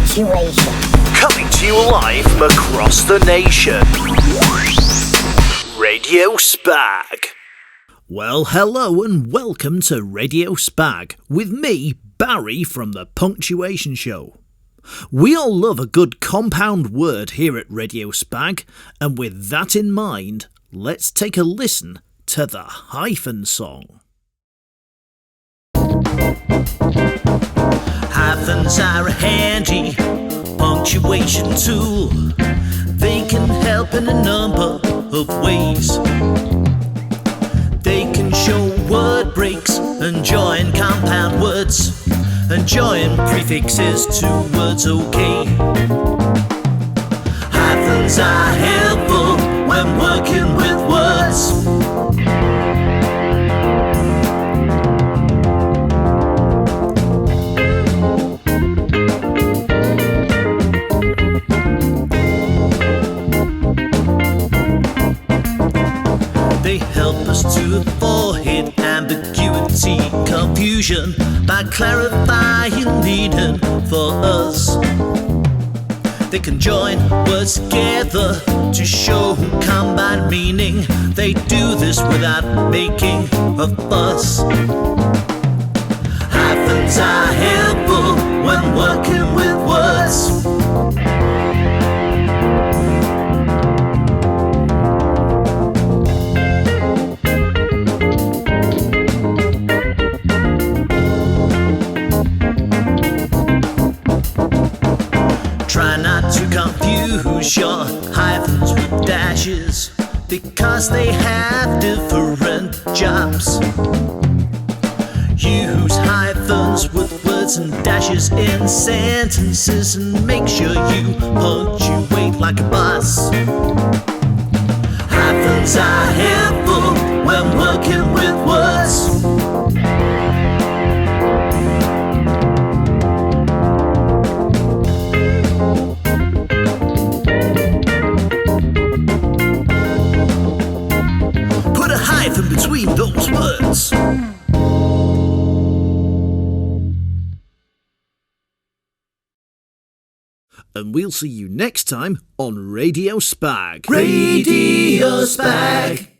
punctuation. Coming to you live from across the nation. Radio SPAG. Well, hello and welcome to Radio SPAG with me, Barry from the Punctuation Show. We all love a good compound word here at Radio SPAG, and with that in mind, let's take a listen to the Hyphen Song. Hyphens are a handy punctuation tool. They can help in a number of ways. They can show word breaks and join compound words and join prefixes to words okay. Hyphens are helpful when working with words. They help us to avoid ambiguity, confusion by clarifying meaning for us. They can join words together to show combined meaning. They do this without making a fuss. Hyphens are helpful when working with words. Try not to confuse your hyphens with dashes, because they have different jobs. Use hyphens with words and dashes in sentences and make sure you punctuate like a boss. Hyphens are helpful when working with words. Put a hyphen between those words. And we'll see you next time on Radio SPAG. Radio SPAG.